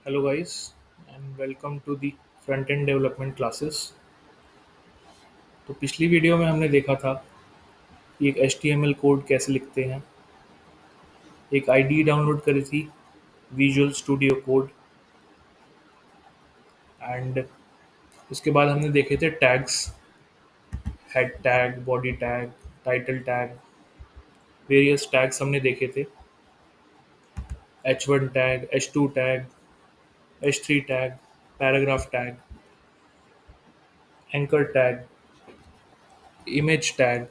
Hello guys and welcome to the front end development classes. तो पिछली video में हमने देखा था कि एक HTML कोड कैसे लिखते हैं। एक आईडी डाउनलोड करी थी विजुअल स्टूडियो कोड एंड उसके बाद हमने देखे थे tags, head tag, body tag, title tag, various tags हमने देखे थे। H1 tag, H2 tag, H3 tag, paragraph tag, anchor tag, image tag.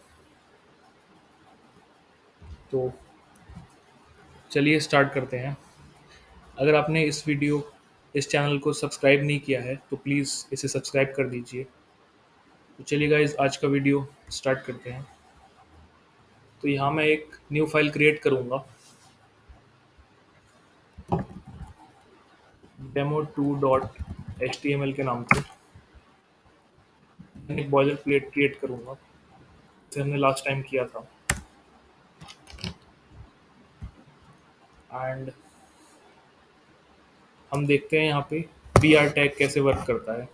तो चलिए स्टार्ट करते हैं। अगर आपने इस चैनल को सब्सक्राइब नहीं किया है तो प्लीज़ इसे सब्सक्राइब कर दीजिए। तो चलिए गाइस आज का वीडियो स्टार्ट करते हैं। तो यहाँ मैं एक न्यू फाइल क्रिएट करूँगा demo2.html के नाम से। मैं एक बॉयलर प्लेट क्रिएट करूँगा जैसे हमने लास्ट टाइम किया था। एंड हम देखते हैं यहाँ पे बी आर टैग कैसे वर्क करता है।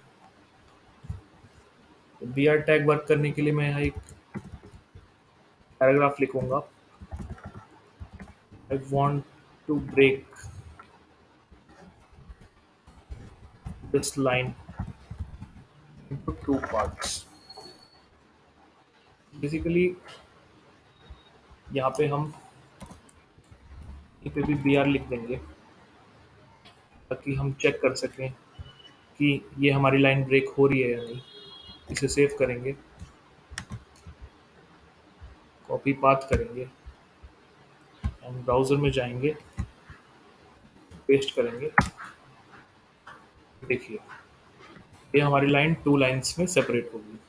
तो बी आर टैग वर्क करने के लिए मैं यहाँ एक पैराग्राफ लिखूँगा। I want to break this line into two parts। Basically यहाँ पे हम पे भी बी आर लिख देंगे ताकि हम चेक कर सकें कि ये हमारी लाइन ब्रेक हो रही है या नहीं। इसे सेव करेंगे, कॉपी पाथ करेंगे एंड ब्राउज़र में जाएंगे, पेस्ट करेंगे। देखिए ये हमारी लाइन टू लाइन्स में सेपरेट होगी।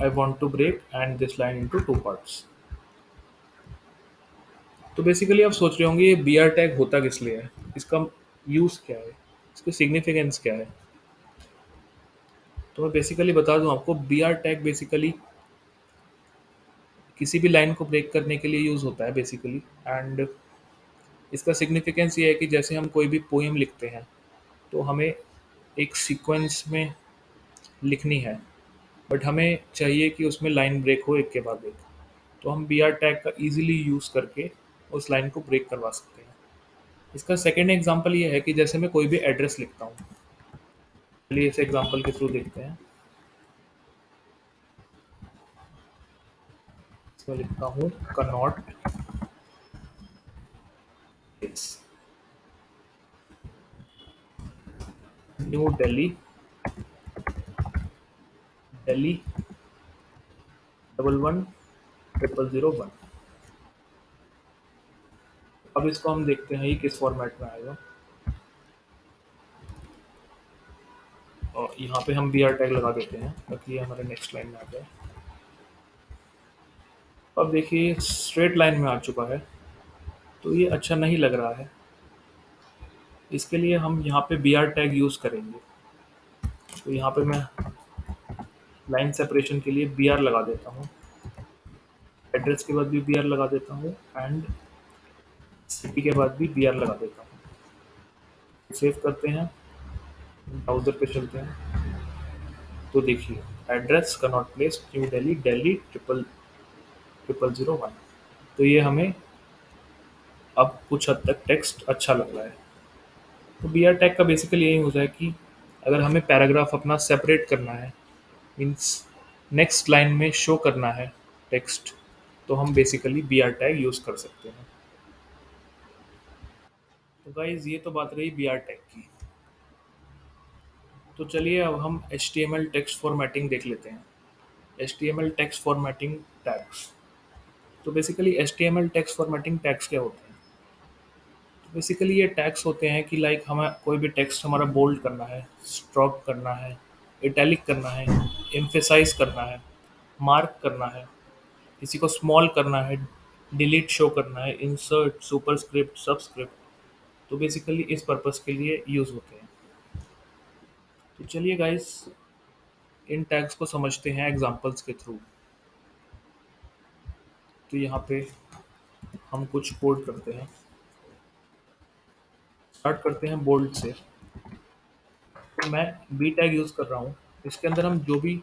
I want to break and this line into two parts. तो बेसिकली आप सोच रहे होंगे ये बी आर टैग होता किस लिए है, इसका यूज़ क्या है, इसकी सिग्निफिकेंस क्या है। तो मैं बेसिकली बता दूं आपको, बी आर टैग बेसिकली किसी भी लाइन को ब्रेक करने के लिए यूज़ होता है बेसिकली। एंड इसका सिग्निफिकेंस ये है कि जैसे हम कोई भी पोएम लिखते हैं तो हमें एक सीक्वेंस में लिखनी है, बट हमें चाहिए कि उसमें लाइन ब्रेक हो एक के बाद एक। तो हम बी आर टैग का ईजिली यूज़ करके उस लाइन को ब्रेक करवा सकते हैं। इसका सेकेंड एग्जाम्पल ये है कि जैसे मैं कोई भी एड्रेस लिखता हूँ। चलिए इस एग्जाम्पल के थ्रू देखते हैं। इसमें लिखता हूँ कनॉट न्यू दिल्ली, दिल्ली 111001। अब इसको हम देखते हैं ये किस फॉर्मेट में आएगा। और यहाँ पे हम बी आर टैग लगा देते हैं ताकि ये हमारे नेक्स्ट लाइन में आ जाए। अब देखिए स्ट्रेट लाइन में आ चुका है, तो ये अच्छा नहीं लग रहा है। इसके लिए हम यहाँ पे बी आर टैग यूज़ करेंगे। तो यहाँ पे मैं लाइन सेपरेशन के लिए बी आर लगा देता हूँ, एड्रेस के बाद भी बी आर लगा देता हूँ एंड सिटी के बाद भी बी आर लगा देता हूँ। सेव करते हैं, ब्राउज़र पे चलते हैं। तो देखिए address Connaught place new Delhi, Delhi triple triple zero one. तो ये हमें अब कुछ हद तक टेक्स्ट अच्छा लग रहा है। तो बी आर टैग का बेसिकली यही होता है कि अगर हमें पैराग्राफ अपना सेपरेट करना है, मीन्स नेक्स्ट लाइन में शो करना है टेक्स्ट, तो हम basically B R tag use कर सकते हैं। तो गाइज ये तो बात रही बी आर टैग की। तो चलिए अब हम H T M L text formatting देख लेते हैं। H T M L text formatting tags. तो basically H T M L text formatting tags क्या होते हैं? तो बेसिकली ये टैग्स होते हैं कि लाइक हमें कोई भी टेक्स्ट हमारा बोल्ड करना है, स्ट्रोक करना है, इटैलिक करना है, एम्फेसाइज करना है, मार्क करना है, किसी को स्मॉल करना है, डिलीट शो करना है, इंसर्ट, सुपरस्क्रिप्ट, सबस्क्रिप्ट। तो बेसिकली इस पर्पस के लिए यूज़ होते हैं। तो चलिए गाइस इन टैग्स को समझते हैं एग्जांपल्स के थ्रू। तो यहाँ पे हम कुछ कोड करते हैं। स्टार्ट करते हैं बोल्ड से। तो मैं बी टैग यूज़ कर रहा हूँ। इसके अंदर हम जो भी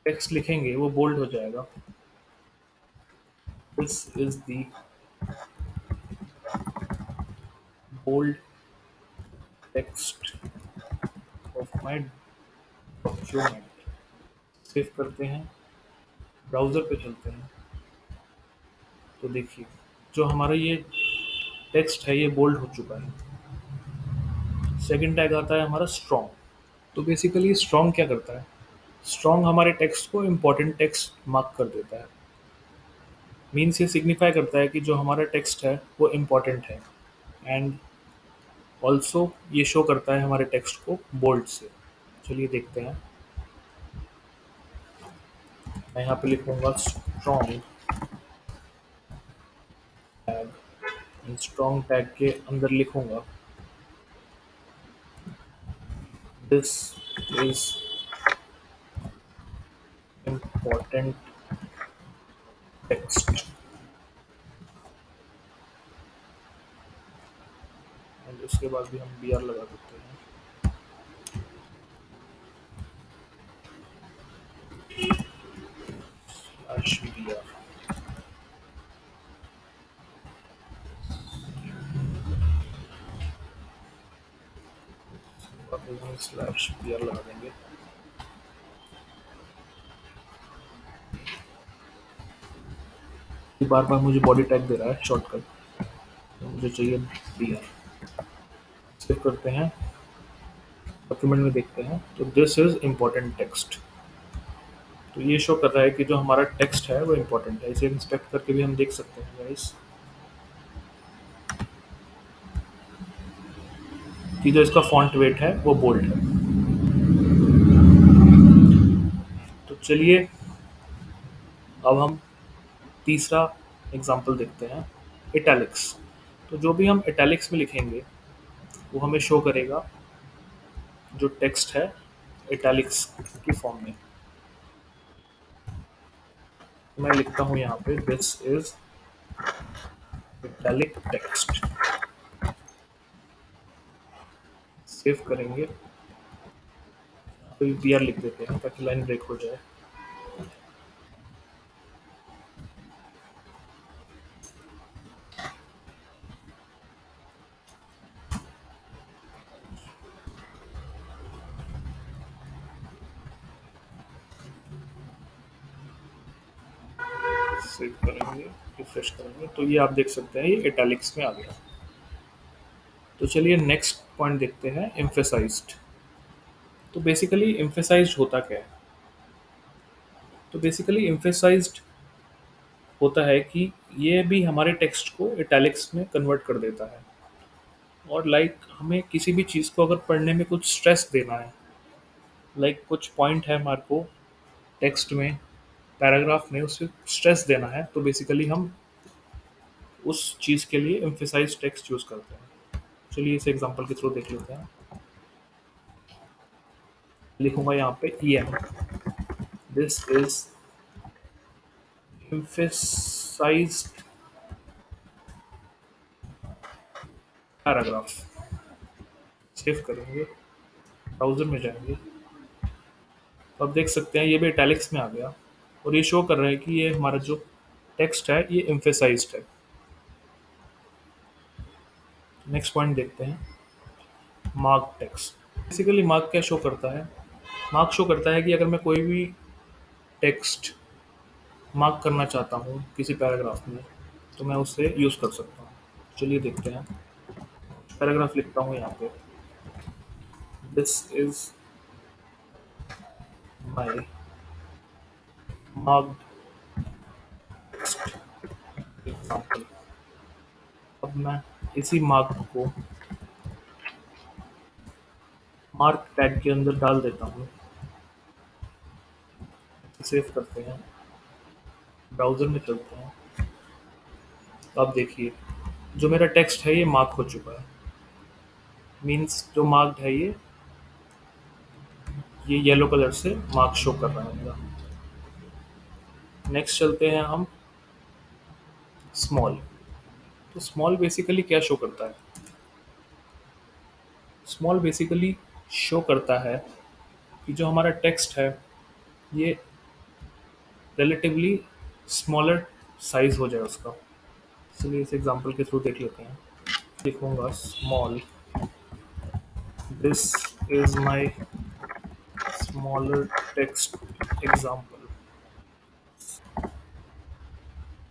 टेक्स्ट लिखेंगे वो बोल्ड हो जाएगा। This is the bold text of my document. Save करते हैं, ब्राउज़र पे चलते हैं। तो देखिए, जो हमारा ये टेक्स्ट है ये बोल्ड हो चुका है। सेकंड टैग आता है हमारा स्ट्रॉन्ग। तो बेसिकली स्ट्रॉन्ग क्या करता है? स्ट्रॉन्ग हमारे टेक्स्ट को इम्पोर्टेंट टेक्स्ट मार्क कर देता है। मीन्स ये सिग्निफाई करता है कि जो हमारा टेक्स्ट है वो इम्पोर्टेंट है। एंड ऑल्सो ये शो करता है हमारे टेक्स्ट को बोल्ड से। चलिए देखते हैं। मैं यहाँ पे लिखूंगा स्ट्रॉन्ग टैग। स्ट्रॉन्ग टैग के अंदर लिखूंगा this is important text. And उसके बाद भी हम बी आर लगा देते हैं। B R slash B R लगा देंगे। बार बार मुझे बॉडी टैग दे रहा है शॉर्टकट, तो मुझे चाहिए बी आर। सेव करते हैं, डॉक्यूमेंट में देखते हैं तो दिस इज इम्पोर्टेंट टेक्स्ट। तो ये शो कर रहा है कि जो हमारा टेक्स्ट है वो इम्पोर्टेंट है। इसे इंस्पेक्ट करके भी हम देख सकते हैं गाइस कि जो इसका फॉन्ट वेट है वो बोल्ड है। तो चलिए अब हम तीसरा एग्जांपल देखते हैं, इटैलिक्स। तो जो भी हम इटैलिक्स में लिखेंगे वो हमें शो करेगा जो टेक्स्ट है इटैलिक्स की फॉर्म में। मैं लिखता हूँ यहाँ पे this is italic text. Save करेंगे, तो बी आर लिख देते हैं ताकि लाइन ब्रेक हो जाए। सेव करेंगे, रिफ्रेश करेंगे, तो ये आप देख सकते हैं ये इटैलिक्स में आ गया। तो चलिए नेक्स्ट पॉइंट देखते हैं, एम्फेसाइज्ड। तो बेसिकली एम्फेसाइज्ड होता क्या है? तो बेसिकली एम्फेसाइज्ड होता है कि ये भी हमारे टेक्स्ट को इटैलिक्स में कन्वर्ट कर देता है। और हमें किसी भी चीज़ को अगर पढ़ने में कुछ स्ट्रेस देना है, कुछ पॉइंट है हमारे को टेक्स्ट में, पैराग्राफ में उसे स्ट्रेस देना है, तो बेसिकली हम उस चीज़ के लिए एम्फेसाइज टेक्स्ट यूज़ करते हैं। चलिए इस एग्जांपल के थ्रू देख लेते हैं। लिखूंगा यहाँ पे E M. This is emphasized paragraph. Save करेंगे, ब्राउज़र में जाएंगे, तो आप देख सकते हैं ये भी इटैलिक्स में आ गया और ये शो कर रहा है कि ये हमारा जो टेक्स्ट है ये एम्फेसाइज्ड है। नेक्स्ट पॉइंट देखते हैं, मार्क टेक्स्ट। बेसिकली मार्क क्या शो करता है? मार्क शो करता है कि अगर मैं कोई भी टेक्स्ट मार्क करना चाहता हूँ किसी पैराग्राफ में तो मैं उससे यूज़ कर सकता हूँ। चलिए देखते हैं। पैराग्राफ लिखता हूँ यहाँ पे, this is my marked example. अब मैं इसी मार्क को मार्क टैग के अंदर डाल देता हूँ। सेव करते हैं, ब्राउज़र में चलते हैं, तो आप देखिए जो मेरा टेक्स्ट है ये मार्क हो चुका है। मीन्स जो मार्क्ड है ये येलो कलर से मार्क शो कर रहा है मेरा। नेक्स्ट चलते हैं हम, स्मॉल। तो स्मॉल बेसिकली क्या शो करता है? स्मॉल बेसिकली शो करता है कि जो हमारा टेक्स्ट है ये रिलेटिवली स्मॉलर साइज हो जाए उसका। चलिए इस एग्जांपल के थ्रू देख लेते हैं। लिखूंगा small, this is my smaller text example.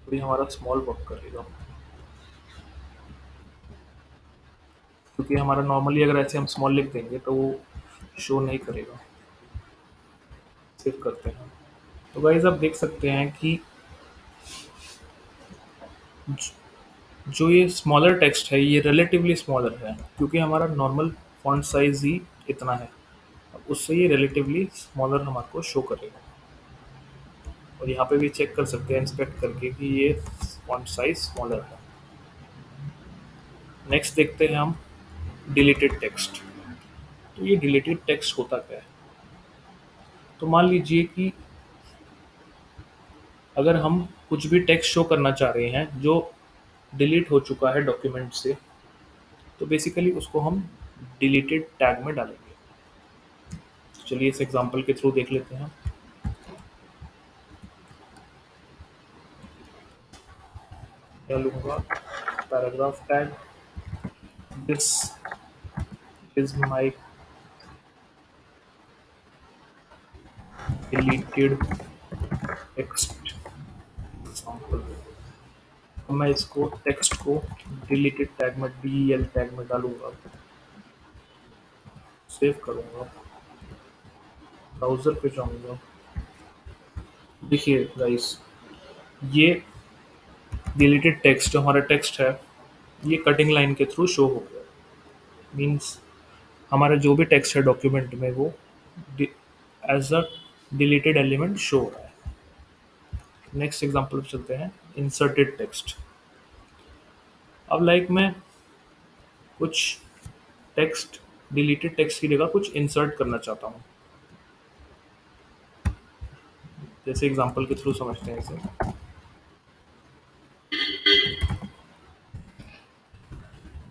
तो ये हमारा स्मॉल वर्क करेगा, क्योंकि हमारा नॉर्मली अगर ऐसे हम स्मॉल लिख देंगे तो वो शो नहीं करेगा। सेव करते हैं। तो गाइस आप देख सकते हैं कि जो ये स्मॉलर टेक्स्ट है ये रिलेटिवली स्मॉलर है, क्योंकि हमारा नॉर्मल फॉन्ट साइज ही इतना है। अब उससे ये रिलेटिवली स्मॉलर हमारे को शो करेगा। और यहाँ पे भी चेक कर सकते हैं इंस्पेक्ट करके कि ये फॉन्ट साइज स्मॉलर है। नेक्स्ट देखते हैं हम डिलीटेड टेक्स्ट। तो ये डिलीटेड टेक्स्ट होता क्या है? तो मान लीजिए कि अगर हम कुछ भी टेक्स्ट शो करना चाह रहे हैं जो डिलीट हो चुका है डॉक्यूमेंट से, तो बेसिकली उसको हम डिलीटेड टैग में डालेंगे। चलिए इस एग्जांपल के थ्रू देख लेते हैं। डालूंगा paragraph tag, this is my deleted text example. मैं इसको टेक्स्ट को डिलीटेड टैग में DEL टैग में डालूंगा, सेव करूंगा, ब्राउज़र पे जाऊंगा। देखिए गाइस, ये डिलीटेड टेक्स्ट जो हमारा टेक्स्ट है ये कटिंग लाइन के थ्रू शो हो गया। मीन्स हमारा जो भी टेक्स्ट है डॉक्यूमेंट में वो as a deleted element show हो रहा है। नेक्स्ट एग्जांपल पे चलते हैं, इंसर्टेड टेक्स्ट। अब लाइक मैं कुछ टेक्स्ट, डिलीटेड टेक्स्ट की जगह कुछ इंसर्ट करना चाहता हूँ। जैसे एग्जांपल के थ्रू समझते हैं इसे।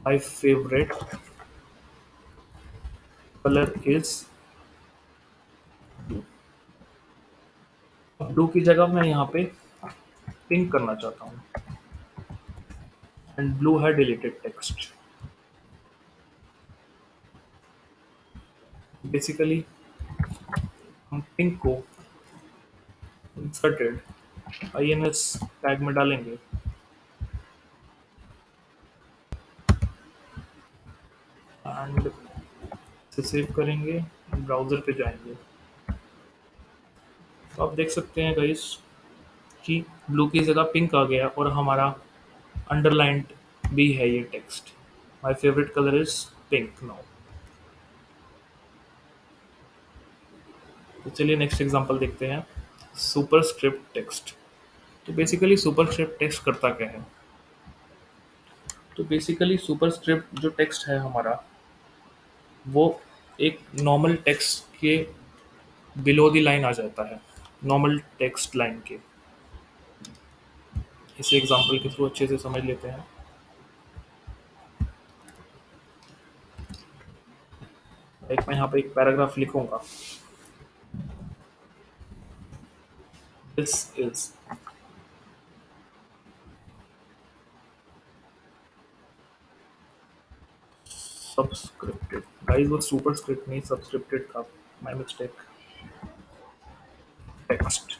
My favourite colour is blue की जगह मैं यहाँ पे पिंक करना चाहता हूँ, एंड ब्लू है डिलीटेड टेक्स्ट। बेसिकली हम पिंक को इंसर्टेड INS टैग में डालेंगे एंड इसे सेव करेंगे, ब्राउज़र पे जाएंगे। तो आप देख सकते हैं गाइस कि ब्लू की जगह पिंक आ गया और हमारा अंडरलाइंड भी है ये text. My favourite colour is pink now. तो चलिए नेक्स्ट एग्जांपल देखते हैं, सुपरस्क्रिप्ट टेक्स्ट। तो बेसिकली सुपरस्क्रिप्ट टेक्स्ट करता क्या है? तो बेसिकली सुपरस्क्रिप्ट जो टेक्स्ट है हमारा वो एक नॉर्मल टेक्स्ट के बिलो द लाइन आ जाता है, नॉर्मल टेक्स्ट लाइन के। इसे एग्जांपल के थ्रू अच्छे से समझ लेते हैं। एक मैं यहाँ पे एक पैराग्राफ लिखूंगा, दिस इज सबस्क्रिप्टेड। गाइस वो सुपरस्क्रिप्ट नहीं सबस्क्रिप्टेड था, माय मिस्टेक। टेक्स्ट,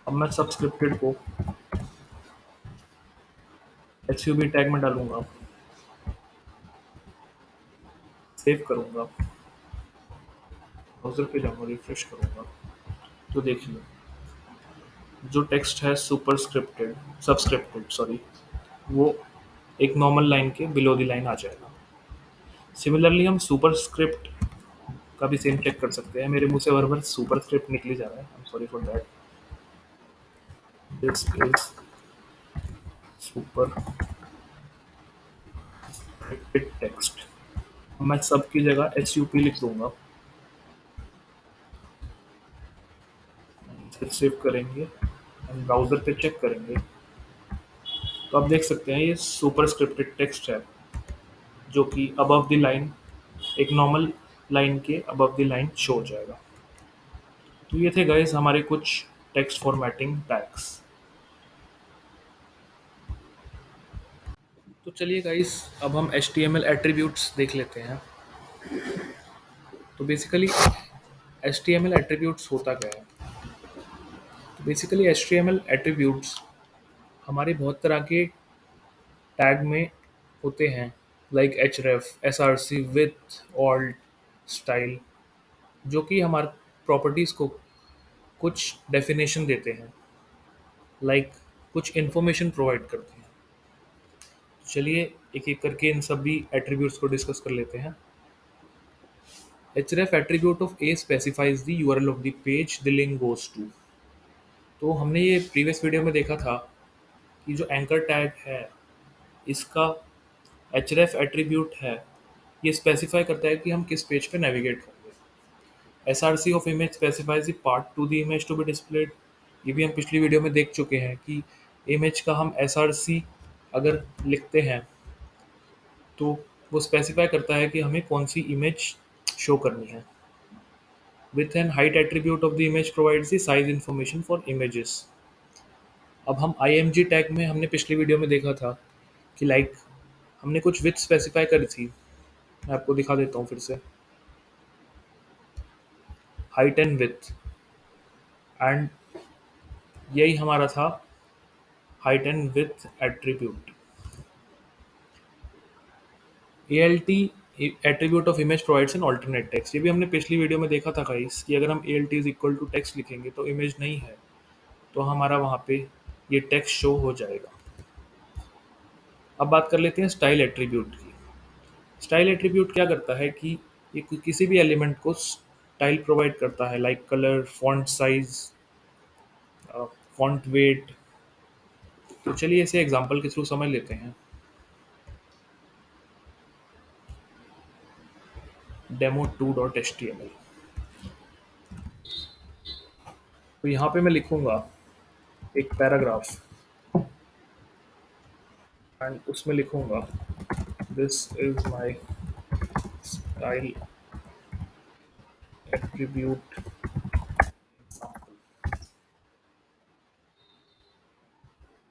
अब मैं सबस्क्रिप्टेड को HUB टैग में डालूंगा, सेव करूंगा, ब्राउज़र पे जाऊंगा, रिफ्रेश करूंगा। तो देखिए जो टेक्स्ट है सुपरस्क्रिप्टेड सबस्क्रिप्टेड सॉरी, वो एक नॉर्मल लाइन के बिलो द लाइन आ जाएगा। सिमिलरली हम सुपरस्क्रिप्ट का भी सेम चेक कर सकते हैं। मेरे मुंह से बार बार सुपरस्क्रिप्ट निकली जा रहा है, I am sorry for that. This is superscripted text. मैं सब की जगह SUP लिख दूंगा, फिर सेव करेंगे एंड ब्राउज़र पे चेक करेंगे। तो आप देख सकते हैं ये सुपरस्क्रिप्टेड टेक्स्ट है। जो कि अबव द लाइन, एक नॉर्मल लाइन के अबव द लाइन शो हो जाएगा। तो ये थे गाइस हमारे कुछ टेक्स्ट फॉर्मेटिंग टैग्स। तो चलिए गाइस, अब हम HTML एट्रीब्यूट्स देख लेते हैं। तो बेसिकली HTML एट्रीब्यूट्स होता क्या है? तो बेसिकली HTML एट्रीब्यूट्स हमारे बहुत तरह के टैग में होते हैं, like href, src, with, alt, style, जो कि हमारे प्रॉपर्टीज़ को कुछ डेफिनेशन देते हैं, लाइक कुछ इन्फॉर्मेशन प्रोवाइड करते हैं। चलिए एक एक करके इन सभी एट्रीब्यूट्स को डिस्कस कर लेते हैं। href attribute of a specifies the URL of the page the link goes to। तो हमने ये प्रीवियस वीडियो में देखा था कि जो एंकर टैग है, इसका href एट्रीब्यूट है, ये स्पेसिफाई करता है कि हम किस पेज पे नेविगेट करेंगे। src of image specifies the part to the image to be displayed. ये भी हम पिछली वीडियो में देख चुके हैं कि इमेज का हम src अगर लिखते हैं तो वो स्पेसिफाई करता है कि हमें कौन सी इमेज शो करनी है। Width and height attribute of the image provides the size information for images। अब हम img टैग में हमने पिछली वीडियो में देखा था कि लाइक हमने कुछ विथ स्पेसिफाई करी थी। मैं आपको दिखा देता हूँ फिर से। हाइट एंड विथ, एंड यही हमारा था height and with attribute. ALT attribute of image provides an alternate text. ये भी हमने पिछली वीडियो में देखा था गाइस कि अगर हम ALT is equal to text लिखेंगे तो इमेज नहीं है, तो हमारा वहाँ पे ये टेक्स्ट शो हो जाएगा। अब बात कर लेते हैं स्टाइल एट्रीब्यूट की। स्टाइल एट्रीब्यूट क्या करता है कि ये किसी भी एलिमेंट को स्टाइल प्रोवाइड करता है, like colour, font size, font weight. तो चलिए इसे एग्जांपल के थ्रू समझ लेते हैं। demo2.html। तो यहाँ पे मैं लिखूंगा एक पैराग्राफ एंड उसमें लिखूंगा this is my style attribute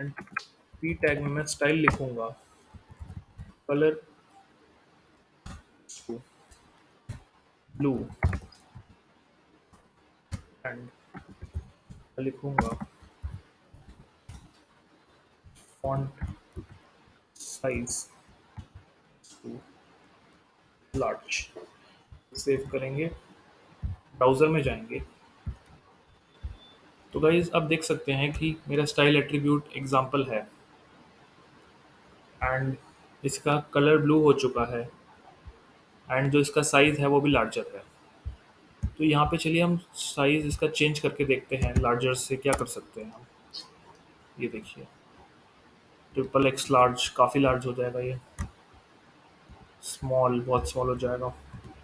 and P tag में मैं स्टाइल लिखूंगा कलर ब्लू एंड लिखूंगा फॉन्ट साइज लार्ज। सेव करेंगे, ब्राउज़र में जाएंगे, तो गाइज अब देख सकते हैं कि मेरा स्टाइल एट्रीब्यूट एग्जांपल है एंड इसका कलर ब्लू हो चुका है एंड जो इसका साइज़ है वो भी लार्जर है। तो यहाँ पे चलिए हम साइज़ इसका चेंज करके देखते हैं, लार्जर से क्या कर सकते हैं हम। ये देखिए ट्रिपल एक्स लार्ज, काफ़ी लार्ज हो जाएगा ये। स्मॉल बहुत स्मॉल हो जाएगा।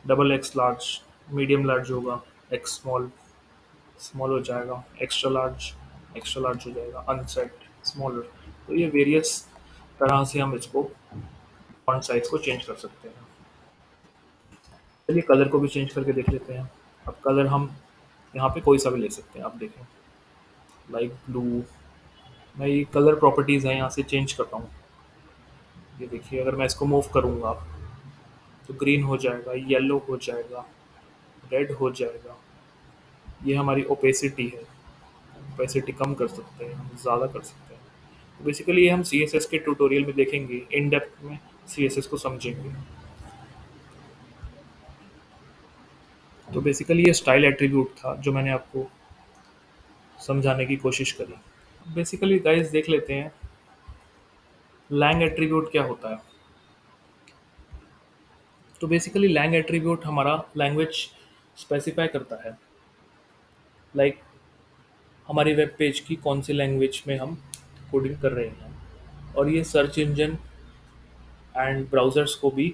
Double X large, medium large होगा। एक्स स्मॉल, स्मॉल हो जाएगा। एक्स्ट्रा लार्ज हो जाएगा। Unset, smaller. तो ये वेरियस तरह से हम इसको फॉन्ट साइज को चेंज कर सकते हैं। चलिए कलर को भी चेंज करके देख लेते हैं। अब कलर हम यहाँ पे कोई सा भी ले सकते हैं। आप देखें लाइक ब्लू, मैं ये कलर प्रॉपर्टीज़ हैं यहाँ से चेंज करता हूँ। ये देखिए अगर मैं इसको मूव करूँगा तो ग्रीन हो जाएगा, येलो हो जाएगा, रेड हो जाएगा। ये हमारी ओपेसिटी है, ओपेसिटी कम कर सकते हैं, हम ज़्यादा कर सकते हैं। तो बेसिकली ये हम CSS के ट्यूटोरियल में देखेंगे, इन डेप्थ में CSS को समझेंगे। तो बेसिकली ये स्टाइल एट्रीब्यूट था जो मैंने आपको समझाने की कोशिश करी। बेसिकली गाइस देख लेते हैं लैंग एट्रीब्यूट क्या होता है। तो बेसिकली लैंग एट्रीब्यूट हमारा लैंग्वेज स्पेसिफाई करता है, लाइक हमारी वेब पेज की कौन सी लैंग्वेज में हम कोडिंग कर रहे हैं, और ये सर्च इंजन एंड ब्राउज़र्स को भी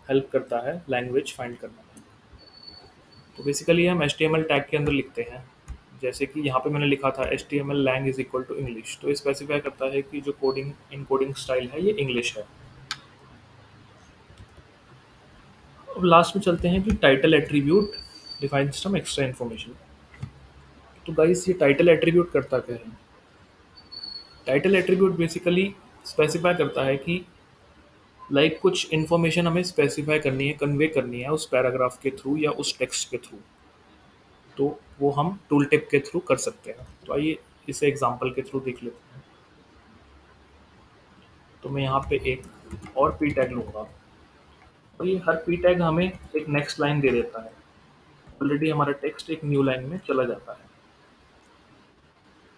हेल्प करता है लैंग्वेज फाइंड करने में। तो बेसिकली हम HTML टैग के अंदर लिखते हैं, जैसे कि यहाँ पे मैंने लिखा था HTML lang is equal to English. तो ये स्पेसिफाई करता है कि जो कोडिंग इनकोडिंग स्टाइल है ये इंग्लिश है। अब लास्ट में चलते हैं कि title attribute define some extra information. तो गाइस ये टाइटल एट्रीब्यूट करता क्या है? टाइटल एट्रीब्यूट बेसिकली स्पेसिफाई करता है कि कुछ इन्फॉर्मेशन हमें स्पेसिफाई करनी है, कन्वे करनी है उस पैराग्राफ के थ्रू या उस टेक्स्ट के थ्रू, तो वो हम टूल टिप के थ्रू कर सकते हैं। तो आइए इसे एग्जांपल के थ्रू देख लेते हैं। तो मैं यहाँ पे एक और पी टैग लूँगा और ये हर पी टैग हमें एक नेक्स्ट लाइन दे देता है। ऑलरेडी हमारा टेक्स्ट एक न्यू लाइन में चला जाता है।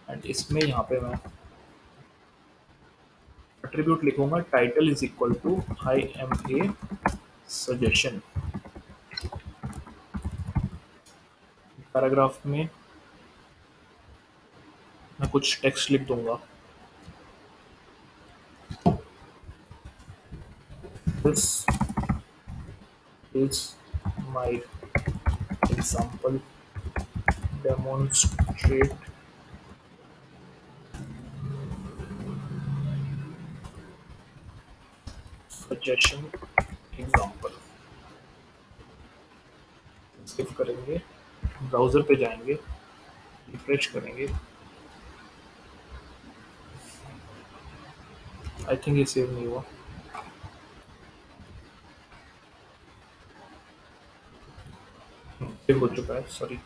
एंड इसमें यहाँ पे मैं एट्रीब्यूट लिखूंगा title is equal to I am a suggestion. Paragraph में मैं कुछ टेक्स्ट लिख दूंगा, this is my example demonstrate suggestion example. Save करेंगे, ब्राउज़र पे जाएंगे, रिफ्रेश करेंगे। आई थिंक ये सेव नहीं हुआ। सेव हो चुका है, sorry.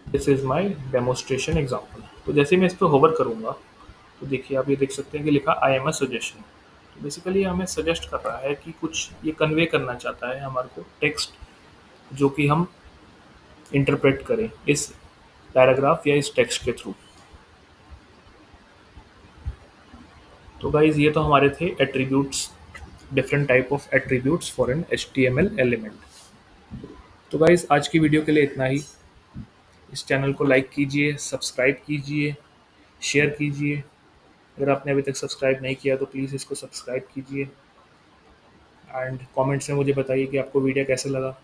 This is my demonstration example. तो जैसे मैं इस पर होवर करूँगा तो देखिए आप ये देख सकते हैं कि लिखा आई एम अ सजेशन। तो बेसिकली हमें सजेस्ट कर रहा है कि कुछ ये कन्वे करना चाहता है हमारे को टेक्स्ट, जो कि हम इंटरप्रेट करें इस पैराग्राफ या इस टेक्स्ट के थ्रू। तो गाइज ये तो हमारे थे attributes, different type of attributes for an HTML element. तो गाइज आज की वीडियो के लिए इतना ही। इस चैनल को लाइक कीजिए, सब्सक्राइब कीजिए, शेयर कीजिए। अगर आपने अभी तक सब्सक्राइब नहीं किया तो प्लीज़ इसको सब्सक्राइब कीजिए। एंड कमेंट्स में मुझे बताइए कि आपको वीडियो कैसे लगा।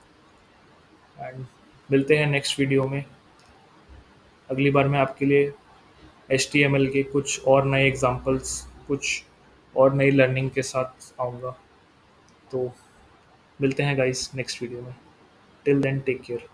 एंड मिलते हैं नेक्स्ट वीडियो में। अगली बार मैं आपके लिए HTML के कुछ और नए एग्जांपल्स, कुछ और नई लर्निंग के साथ आऊँगा। तो मिलते हैं गाइस नेक्स्ट वीडियो में। Till then take care.